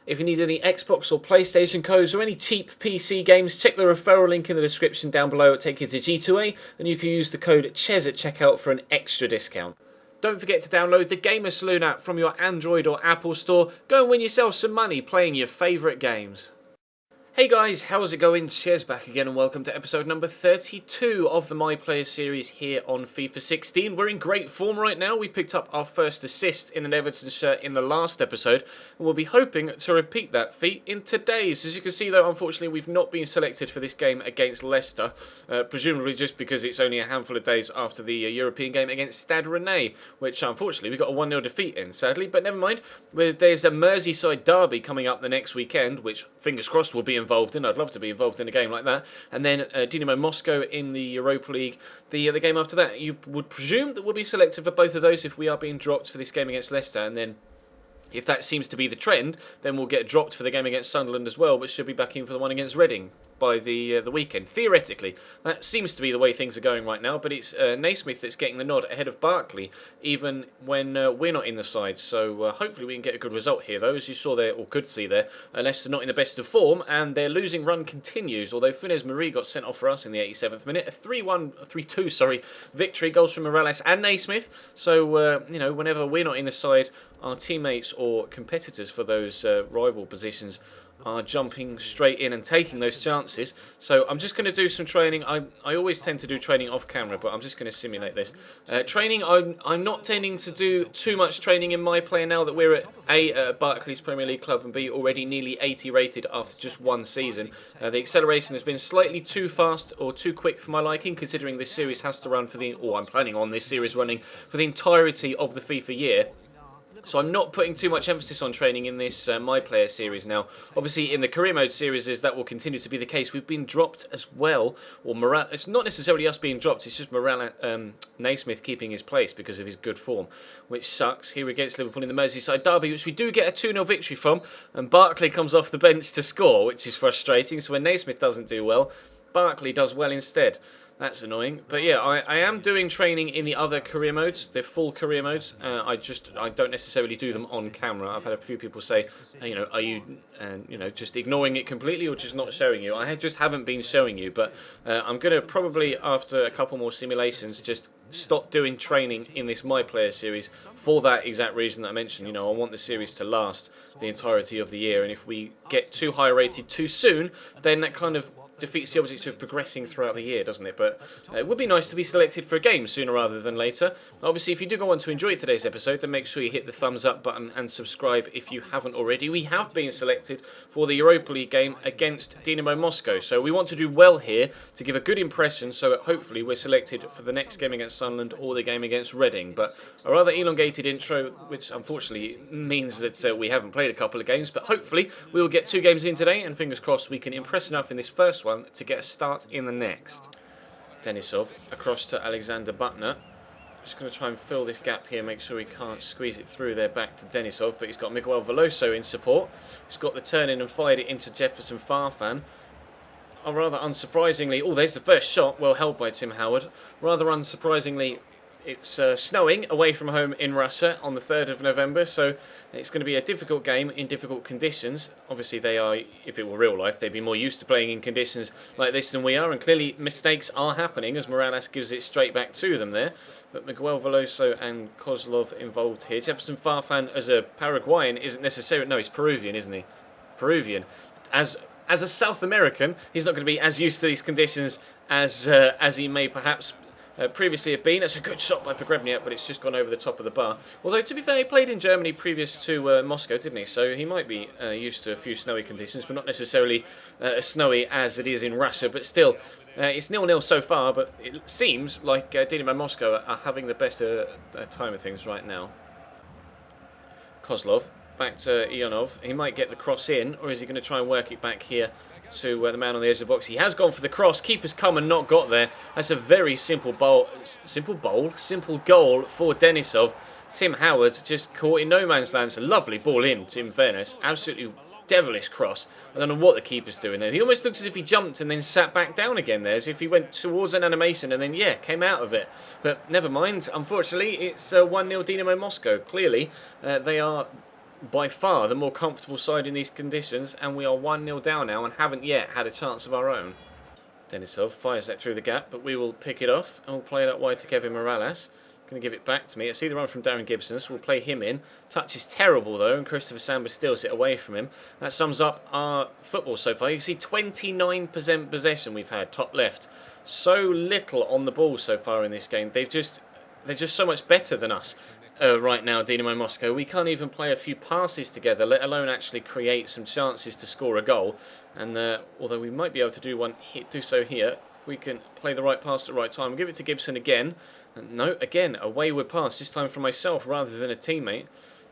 If you need any Xbox or PlayStation codes or any cheap PC games, check the referral link in the description down below. It'll take you to G2A and you can use the code CHES at checkout for an extra discount. Don't forget to download the Gamer Saloon app from your Android or Apple store. Go and win yourself some money playing your favourite games. Hey guys, how's it going? Cheers, back again and welcome to episode number 32 of the My Player series here on FIFA 16. We're in great form right now. We picked up our first assist in an Everton shirt in the last episode and we'll be hoping to repeat that feat in today's. As you can see though, unfortunately we've not been selected for this game against Leicester, presumably just because it's only a handful of days after the European game against Stade Rennais, which unfortunately we got a 1-0 defeat in, sadly, but never mind. There's a Merseyside derby coming up the next weekend, which fingers crossed will be involved in. I'd love to be involved in a game like that. And then Dinamo Moscow in the Europa League. The game after that, you would presume that we'll be selected for both of those if we are being dropped for this game against Leicester. And then if that seems to be the trend, then we'll get dropped for the game against Sunderland as well, but should be back in for the one against Reading by the weekend. Theoretically, that seems to be the way things are going right now, but it's Naismith that's getting the nod ahead of Barkley, even when we're not in the side. So hopefully we can get a good result here, though, as you saw there, or could see there. Leicester not in the best of form, and their losing run continues, although Funes Mori got sent off for us in the 87th minute. A 3-2 victory, goals from Morales and Naismith. So, you know, whenever we're not in the side, our teammates or competitors for those rival positions are jumping straight in and taking those chances. So I'm just going to do some training. I always tend to do training off camera, but I'm just going to simulate this. Training, I'm not tending to do too much training in my player now that we're at A, Barclays Premier League club, and B, already nearly 80 rated after just one season. The acceleration has been slightly too fast or too quick for my liking, considering this series has to run for the, or I'm planning on this series running for the entirety of the FIFA year. So I'm not putting too much emphasis on training in this My Player series now. Obviously, in the Career Mode series, that will continue to be the case. We've been dropped as well. Or it's not necessarily us being dropped. It's just Naismith keeping his place because of his good form, which sucks. Here against Liverpool in the Merseyside derby, which we do get a 2-0 victory from. And Barkley comes off the bench to score, which is frustrating. So when Naismith doesn't do well, Barkley does well instead. That's annoying. But yeah, I am doing training in the other career modes, the full career modes. I don't necessarily do them on camera. I've had a few people say, you know, are you, just ignoring it completely or just not showing you? I just haven't been showing you, but I'm going to probably, after a couple more simulations, just stop doing training in this My Player series for that exact reason that I mentioned. You know, I want the series to last the entirety of the year, and if we get too high rated too soon, then that kind of defeats the object of progressing throughout the year, doesn't it? But it would be nice to be selected for a game sooner rather than later. Obviously, if you do go on to enjoy today's episode, then make sure you hit the thumbs up button and subscribe if you haven't already. We have been selected for the Europa League game against Dinamo Moscow, so we want to do well here to give a good impression so that hopefully we're selected for the next game against Sunderland or the game against Reading. But a rather elongated intro, which unfortunately means that we haven't played a couple of games, but hopefully we will get 2 games in today, and fingers crossed we can impress enough in this first one to get a start in the next. Denisov across to Alexander Butner. Just going to try and fill this gap here, make sure he can't squeeze it through there back to Denisov, but he's got Miguel Veloso in support. He's got the turn in and fired it into Jefferson Farfan. Oh, rather unsurprisingly, oh, there's the first shot, well held by Tim Howard. Rather unsurprisingly, it's snowing away from home in Russia on the 3rd of November, so it's going to be a difficult game in difficult conditions. Obviously, they are, if it were real life, they'd be more used to playing in conditions like this than we are, and clearly mistakes are happening as Morales gives it straight back to them there. But Miguel Veloso and Kozlov involved here. Jefferson Farfan, as a Paraguayan, isn't necessarily... No, he's Peruvian, isn't he? Peruvian. As a South American, he's not going to be as used to these conditions as he may perhaps previously have been. It's a good shot by Pogrebniak, but it's just gone over the top of the bar. Although, to be fair, he played in Germany previous to Moscow, didn't he? So he might be used to a few snowy conditions, but not necessarily as snowy as it is in Russia. But still, it's 0-0 so far, but it seems like Dinamo Moscow are having the best time of things right now. Kozlov, back to Ionov. He might get the cross in, or is he going to try and work it back here to the man on the edge of the box? He has gone for the cross. Keeper's come and not got there. That's a very simple goal for Denisov. Tim Howard just caught in no man's land. It's a lovely ball in fairness. Absolutely devilish cross. I don't know what the keeper's doing there. He almost looks as if he jumped and then sat back down again there, as if he went towards an animation and then, yeah, came out of it. But never mind. Unfortunately, it's 1-0 Dinamo Moscow. Clearly, they are by far the more comfortable side in these conditions, and we are 1-0 down now and haven't yet had a chance of our own. Denisov fires that through the gap, but we will pick it off and we'll play it up wide to Kevin Morales. Going to give it back to me. I see the run from Darren Gibson, so we'll play him in. Touch is terrible though, and Christopher Samba steals it away from him. That sums up our football so far. You can see 29% possession we've had, top left. So little on the ball so far in this game. They're just so much better than us. Right now, Dynamo Moscow, we can't even play a few passes together, let alone actually create some chances to score a goal. And although we might be able to do so here, if we can play the right pass at the right time. We'll give it to Gibson again. And no, again, a wayward pass, this time from myself rather than a teammate.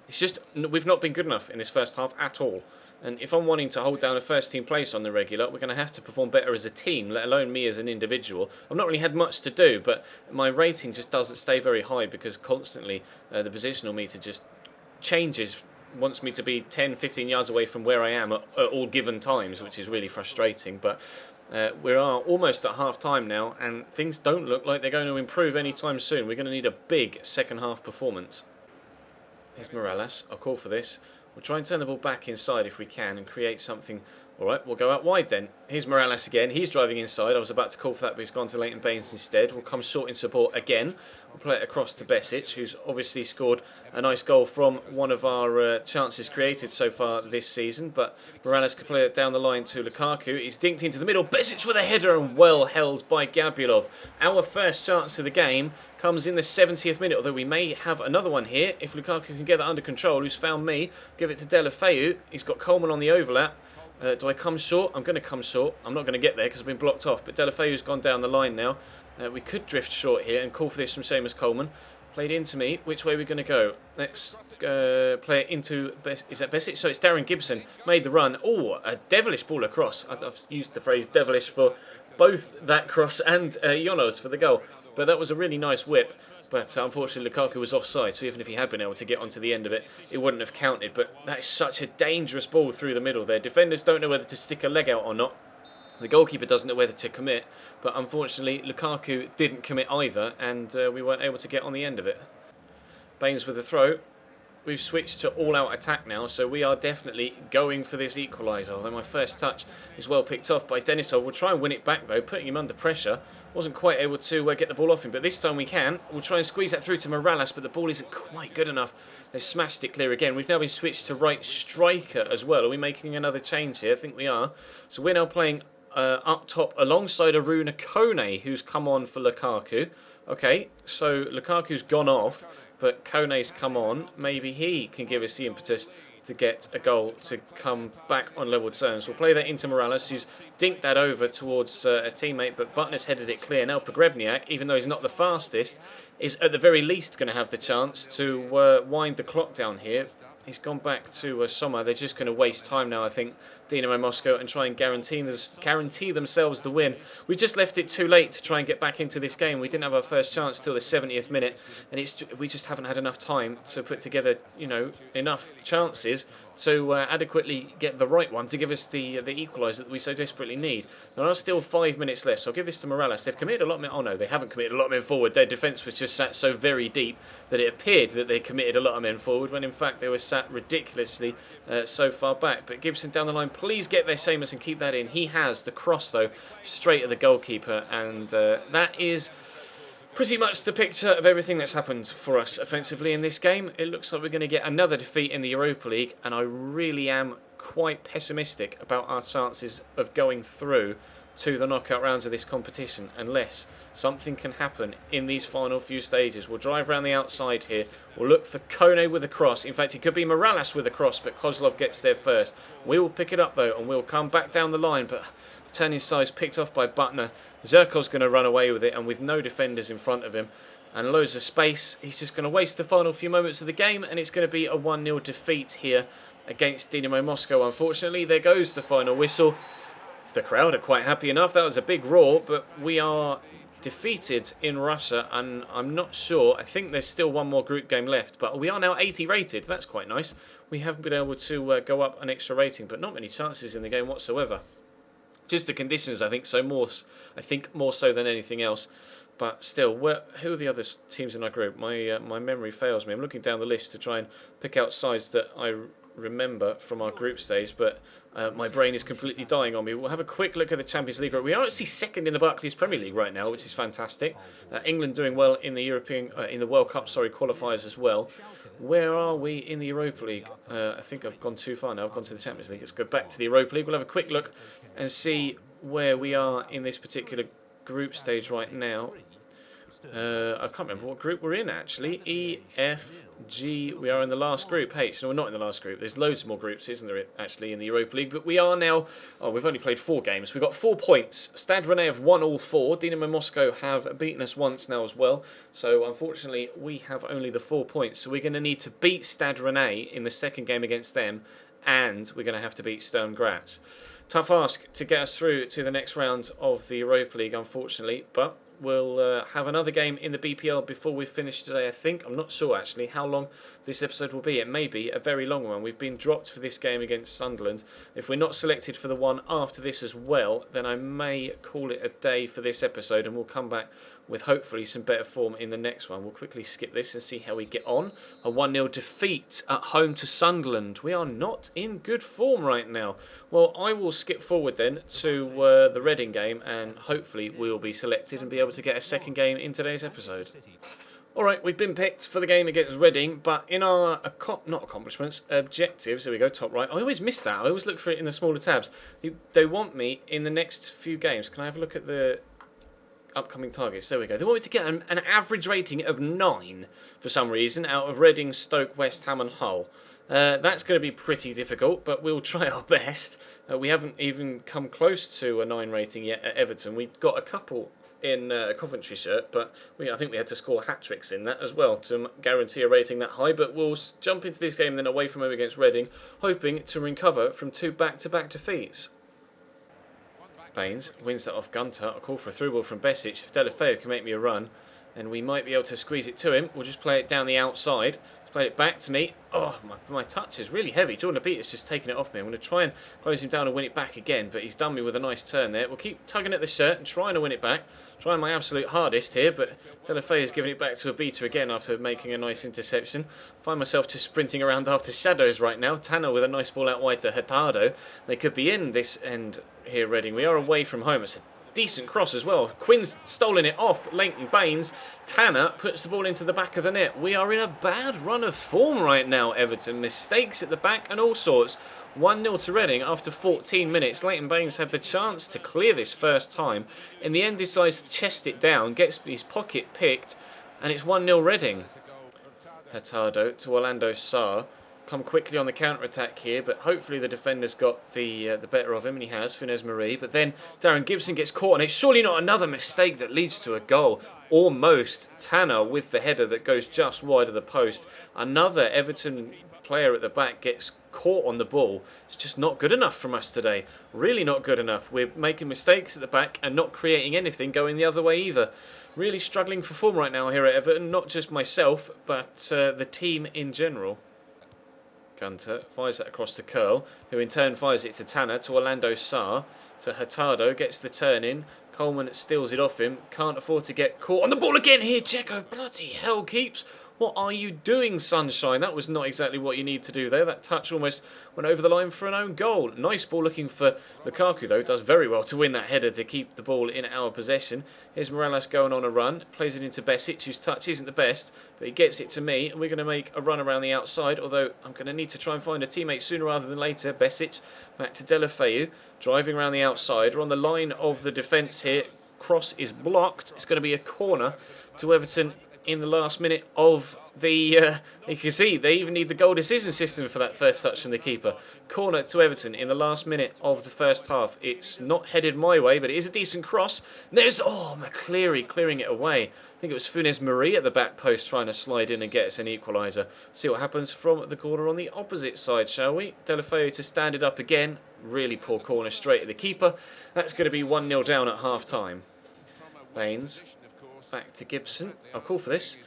It's just, we've not been good enough in this first half at all. And if I'm wanting to hold down a first team place on the regular, we're going to have to perform better as a team, let alone me as an individual. I've not really had much to do, but my rating just doesn't stay very high because constantly the positional meter just changes, wants me to be 10, 15 yards away from where I am at all given times, which is really frustrating. But we are almost at half time now, and things don't look like they're going to improve anytime soon. We're going to need a big second half performance. Here's Morales. I'll call for this. We'll try and turn the ball back inside if we can and create something. All right, we'll go out wide then. Here's Morales again. He's driving inside. I was about to call for that, but he's gone to Leighton Baines instead. We'll come short in support again. We'll play it across to Besic, who's obviously scored a nice goal from one of our chances created so far this season. But Morales can play it down the line to Lukaku. He's dinked into the middle. Besic with a header and well held by Gabrielov. Our first chance of the game comes in the 70th minute, although we may have another one here if Lukaku can get that under control. Who's found me? Give it to Deulofeu. He's got Coleman on the overlap. Do I come short? I'm going to come short. I'm not going to get there because I've been blocked off. But Deulofeu's gone down the line now. We could drift short here and call for this from Seamus Coleman. Played into me. Which way are we going to go? Let's play it into... Is that Besic? So it's Darren Gibson. Made the run. Oh, a devilish ball across. I've used the phrase devilish for both that cross and Jonos for the goal. But that was a really nice whip. But unfortunately, Lukaku was offside, so even if he had been able to get onto the end of it, it wouldn't have counted. But that is such a dangerous ball through the middle there. Defenders don't know whether to stick a leg out or not. The goalkeeper doesn't know whether to commit. But unfortunately, Lukaku didn't commit either, and we weren't able to get on the end of it. Baines with the throw. We've switched to all-out attack now, so we are definitely going for this equaliser. Although my first touch is well picked off by Denisov. We'll try and win it back, though, putting him under pressure. Wasn't quite able to get the ball off him, but this time we can. We'll try and squeeze that through to Morales, but the ball isn't quite good enough. They've smashed it clear again. We've now been switched to right striker as well. Are we making another change here? I think we are. So we're now playing up top alongside Aruna Kone, who's come on for Lukaku. Okay, so Lukaku's gone off, but Kone's come on. Maybe he can give us the impetus to get a goal to come back on level terms. We'll play that into Morales, who's dinked that over towards a teammate, but Butner's headed it clear. Now Pogrebniak, even though he's not the fastest, is at the very least going to have the chance to wind the clock down here. He's gone back to Sommer. They're just going to waste time now, I think, Dynamo Moscow, and try and guarantee themselves the win. We just left it too late to try and get back into this game. We didn't have our first chance till the 70th minute, and we just haven't had enough time to put together, enough chances to adequately get the right one to give us the equaliser that we so desperately need. There are still 5 minutes left, so I'll give this to Morales. They've committed a lot of men. Oh no, they haven't committed a lot of men forward. Their defence was just sat so very deep that it appeared that they committed a lot of men forward, when in fact they were sat ridiculously so far back. But Gibson down the line, please get there, Seamus, and keep that in. He has the cross though, straight at the goalkeeper, and that is pretty much the picture of everything that's happened for us offensively in this game. It looks like we're going to get another defeat in the Europa League, and I really am quite pessimistic about our chances of going through to the knockout rounds of this competition unless something can happen in these final few stages. We'll drive around the outside here. We'll look for Kone with a cross. In fact, it could be Morales with a cross, but Kozlov gets there first. We will pick it up though, and we'll come back down the line, but the turning side's picked off by Butner. Zerkov's going to run away with it, and with no defenders in front of him and loads of space, he's just going to waste the final few moments of the game, and it's going to be a 1-0 defeat here against Dynamo Moscow. Unfortunately, there goes the final whistle. The crowd are quite happy enough. That was a big roar, but we are defeated in Russia, and I'm not sure. I think there's still one more group game left, but we are now 80 rated. That's quite nice. We haven't been able to go up an extra rating, but not many chances in the game whatsoever. Just the conditions, I think more so than anything else. But still, who are the other teams in our group? My memory fails me. I'm looking down the list to try and pick out sides that I remember from our group stage, but my brain is completely dying on me. We'll have a quick look at the Champions League. We are actually second in the Barclays Premier League right now, which is fantastic. England doing well in the in the World Cup, qualifiers as well. Where are we in the Europa League? I think I've gone too far now. I've gone to the Champions League. Let's go back to the Europa League. We'll have a quick look and see where we are in this particular group stage right now. I can't remember what group we're in actually. E, F, G. We are in the last group. H. No, we're not in the last group. There's loads more groups, isn't there, actually, in the Europa League? But we are now. Oh, we've only played 4 games. We've got 4 points. Stade Rennais have won all 4. Dinamo Moscow have beaten us once now as well. So unfortunately, we have only the 4 points. So we're going to need to beat Stade Rennais in the second game against them, and we're going to have to beat Sturm Graz. Tough ask to get us through to the next round of the Europa League, unfortunately, but we'll have another game in the BPL before we finish today, I think. I'm not sure, actually, how long this episode will be. It may be a very long one. We've been dropped for this game against Sunderland. If we're not selected for the one after this as well, then I may call it a day for this episode, and we'll come back with hopefully some better form in the next one. We'll quickly skip this and see how we get on. A 1-0 defeat at home to Sunderland. We are not in good form right now. Well, I will skip forward then to the Reading game, and hopefully we'll be selected and be able to get a second game in today's episode. Alright, we've been picked for the game against Reading, but in our, not accomplishments, objectives, there we go, top right. I always miss that. I always look for it in the smaller tabs. They want me in the next few games. Can I have a look at the upcoming targets? There we go. They want me to get an average rating of 9 for some reason out of Reading, Stoke, West Ham and Hull. That's going to be pretty difficult, but we'll try our best. We haven't even come close to a 9 rating yet at Everton. We got a couple in a Coventry shirt, but I think we had to score hat-tricks in that as well to guarantee a rating that high. But we'll jump into this game then away from home against Reading, hoping to recover from 2 back-to-back defeats. Baines wins that off Gunter. A call for a through ball from Besic. If Delafeu can make me a run, then we might be able to squeeze it to him. We'll just play it down the outside. Play it back to me. Oh, my touch is really heavy. Jordan Abita's just taken it off me. I'm going to try and close him down and win it back again, but he's done me with a nice turn there. We'll keep tugging at the shirt and trying to win it back. Trying my absolute hardest here, but Delafeu is giving it back to Abita again after making a nice interception. Find myself just sprinting around after shadows right now. Tanner with a nice ball out wide to Hurtado. They could be in this end here, Reading. We are away from home. It's a decent cross as well. Quinn's stolen it off Leighton Baines. Tanner puts the ball into the back of the net. We are in a bad run of form right now, Everton. Mistakes at the back and all sorts. 1-0 to Reading after 14 minutes. Leighton Baines had the chance to clear this first time. In the end, decides to chest it down, gets his pocket picked, and it's 1-0 Reading. Hurtado to Orlando Sarr. Come quickly on the counter-attack here, but hopefully the defender's got the better of him, and he has, Funes Marie. But then Darren Gibson gets caught, and it's surely not another mistake that leads to a goal. Almost. Tanner with the header that goes just wide of the post. Another Everton player at the back gets caught on the ball. It's just not good enough from us today. Really not good enough. We're making mistakes at the back and not creating anything going the other way either. Really struggling for form right now here at Everton. Not just myself, but the team in general. Gunter fires that across to Curl, who in turn fires it to Tanner, to Orlando Sarr, to Hurtado, gets the turn in. Coleman steals it off him, can't afford to get caught on the ball again here. Dzeko, bloody hell, keeps. What are you doing, Sunshine? That was not exactly what you need to do there. That touch almost went over the line for an own goal. Nice ball looking for Lukaku, though. Does very well to win that header to keep the ball in our possession. Here's Morales going on a run. Plays it into Besic, whose touch isn't the best, but he gets it to me. And we're going to make a run around the outside, although I'm going to need to try and find a teammate sooner rather than later. Besic back to Delafeu, driving around the outside. We're on the line of the defence here. Cross is blocked. It's going to be a corner to Everton in the last minute of the, you can see they even need the goal decision system for that first touch from the keeper. Corner to Everton in the last minute of the first half. It's not headed my way, but it is a decent cross. There's, McCleary clearing it away. I think it was Funes Marie at the back post trying to slide in and get us an equaliser. See what happens from the corner on the opposite side, shall we? Delafeu to stand it up again. Really poor corner straight at the keeper. That's going to be 1-0 down at half-time. Baines. Back to Gibson. I'll call for this.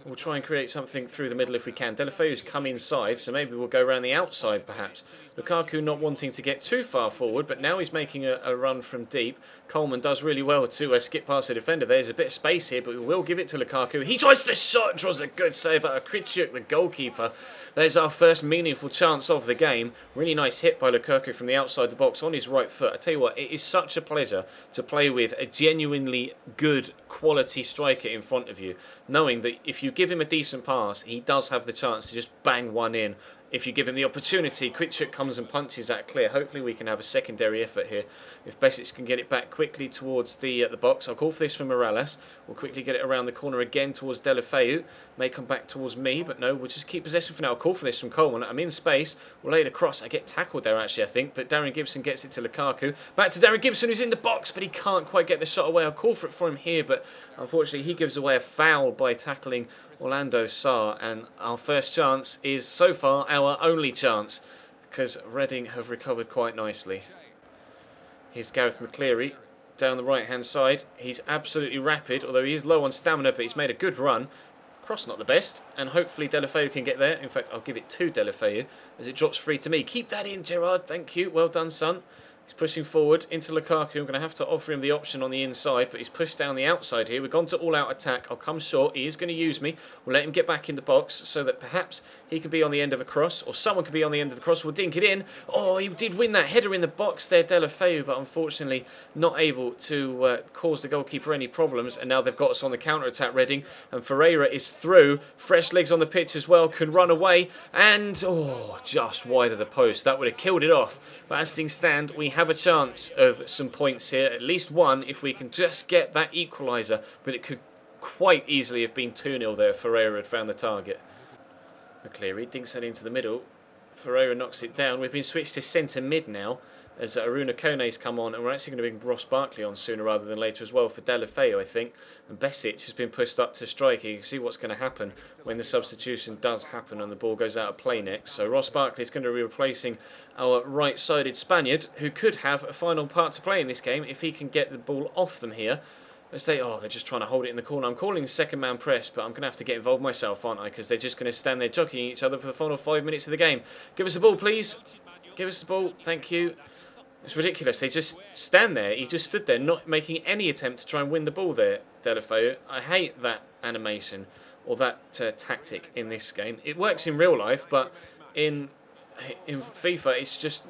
We'll try and create something through the middle if we can. Delafeu's come inside, so maybe we'll go around the outside perhaps. Lukaku not wanting to get too far forward, but now he's making a run from deep. Coleman does really well to skip past the defender. There's a bit of space here, but we will give it to Lukaku. He tries the shot, draws a good save out of Kritschuk, the goalkeeper. There's our first meaningful chance of the game. Really nice hit by Lukaku from the outside the box on his right foot. I tell you what, it is such a pleasure to play with a genuinely good quality striker in front of you, knowing that if you give him a decent pass, he does have the chance to just bang one in. If you give him the opportunity, Kritschuk comes and punches that clear. Hopefully we can have a secondary effort here. If Besic can get it back quickly towards the box. I'll call for this from Morales. We'll quickly get it around the corner again towards Deulofeu. May come back towards me, but no, we'll just keep possession for now. I'll call for this from Coleman. I'm in space. We'll lay it across. I get tackled there actually, I think, but Darren Gibson gets it to Lukaku. Back to Darren Gibson, who's in the box, but he can't quite get the shot away. I'll call for it for him here, but unfortunately he gives away a foul by tackling Orlando Sarr, and our first chance is so far our only chance because Reading have recovered quite nicely. Here's Gareth McCleary down the right hand side. He's absolutely rapid, although he is low on stamina, but he's made a good run. Cross not the best, and hopefully Deulofeu can get there. In fact, I'll give it to Deulofeu as it drops free to me. Keep that in, Gerard. Thank you. Well done, son. He's pushing forward into Lukaku. I'm going to have to offer him the option on the inside, but he's pushed down the outside here. We've gone to all-out attack. I'll come short. He is going to use me. We'll let him get back in the box so that perhaps he could be on the end of a cross, or someone could be on the end of the cross. We'll dink it in. Oh, he did win that header in the box there, Deulofeu, but unfortunately not able to cause the goalkeeper any problems. And now they've got us on the counter-attack, Reading, and Ferreira is through. Fresh legs on the pitch as well. Can run away, and just wide of the post. That would have killed it off. But as things stand, we have a chance of some points here, at least one, if we can just get that equaliser. But it could quite easily have been 2-0 there if Ferreira had found the target. McCleary dinks that into the middle. Ferreira knocks it down. We've been switched to centre mid now as Aruna Kone's come on, and we're actually going to bring Ross Barkley on sooner rather than later as well for Deulofeu, I think. And Besic has been pushed up to striker. You can see what's going to happen when the substitution does happen and the ball goes out of play next. So Ross Barkley is going to be replacing our right-sided Spaniard, who could have a final part to play in this game if he can get the ball off them here. As they're just trying to hold it in the corner. I'm calling second man press, but I'm going to have to get involved myself, aren't I? Because they're just going to stand there jockeying each other for the final 5 minutes of the game. Give us the ball, please. Give us the ball. Thank you. It's ridiculous. They just stand there. He just stood there, not making any attempt to try and win the ball there, Deulofeu. I hate that animation or that tactic in this game. It works in real life, but in FIFA,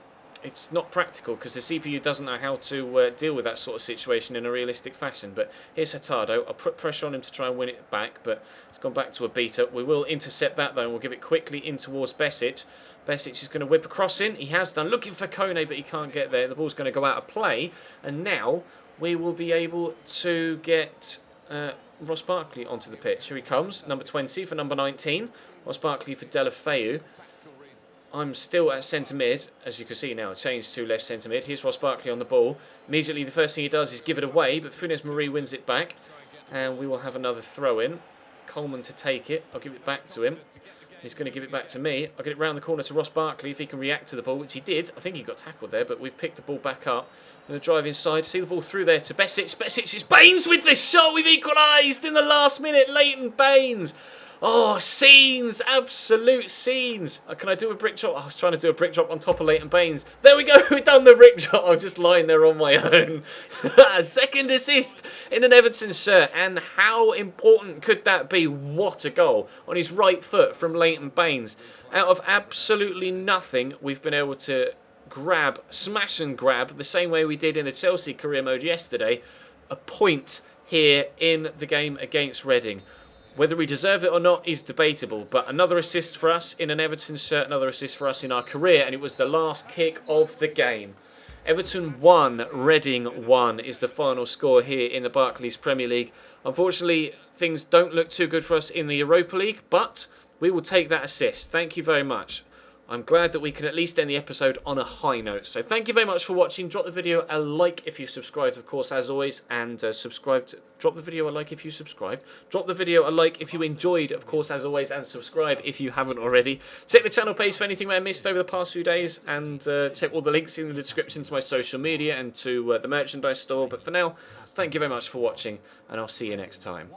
it's not practical because the CPU doesn't know how to deal with that sort of situation in a realistic fashion. But here's Hurtado. I'll put pressure on him to try and win it back, but it's gone back to a beater. We will intercept that, though, and we'll give it quickly in towards Besic. Besic is going to whip across in. He has done. Looking for Kone, but he can't get there. The ball's going to go out of play. And now we will be able to get Ross Barkley onto the pitch. Here he comes. Number 20 for number 19. Ross Barkley for Deulofeu. I'm still at centre mid, as you can see now. Changed to left centre mid. Here's Ross Barkley on the ball. Immediately, the first thing he does is give it away, but Funes Mori wins it back, and we will have another throw in. Coleman to take it. I'll give it back to him. He's going to give it back to me. I'll get it round the corner to Ross Barkley if he can react to the ball, which he did. I think he got tackled there, but we've picked the ball back up. I'm going to drive inside. See the ball through there to Besic. Besic is Baines with the shot. We've equalised in the last minute. Leighton Baines. Oh, scenes, absolute scenes. Can I do a brick drop? I was trying to do a brick drop on top of Leighton Baines. There we go, we've done the brick drop. I was just lying there on my own. Second assist in an Everton shirt. And how important could that be? What a goal on his right foot from Leighton Baines. Out of absolutely nothing, we've been able to smash and grab, the same way we did in the Chelsea career mode yesterday, a point here in the game against Reading. Whether we deserve it or not is debatable, but another assist for us in an Everton shirt, another assist for us in our career, and it was the last kick of the game. Everton 1, Reading 1 is the final score here in the Barclays Premier League. Unfortunately, things don't look too good for us in the Europa League, but we will take that assist. Thank you very much. I'm glad that we can at least end the episode on a high note. So thank you very much for watching. Drop the video a like if you subscribed, of course, as always. And drop the video a like if you subscribed. Drop the video a like if you enjoyed, of course, as always. And subscribe if you haven't already. Check the channel page for anything I missed over the past few days. And check all the links in the description to my social media and to the merchandise store. But for now, thank you very much for watching. And I'll see you next time.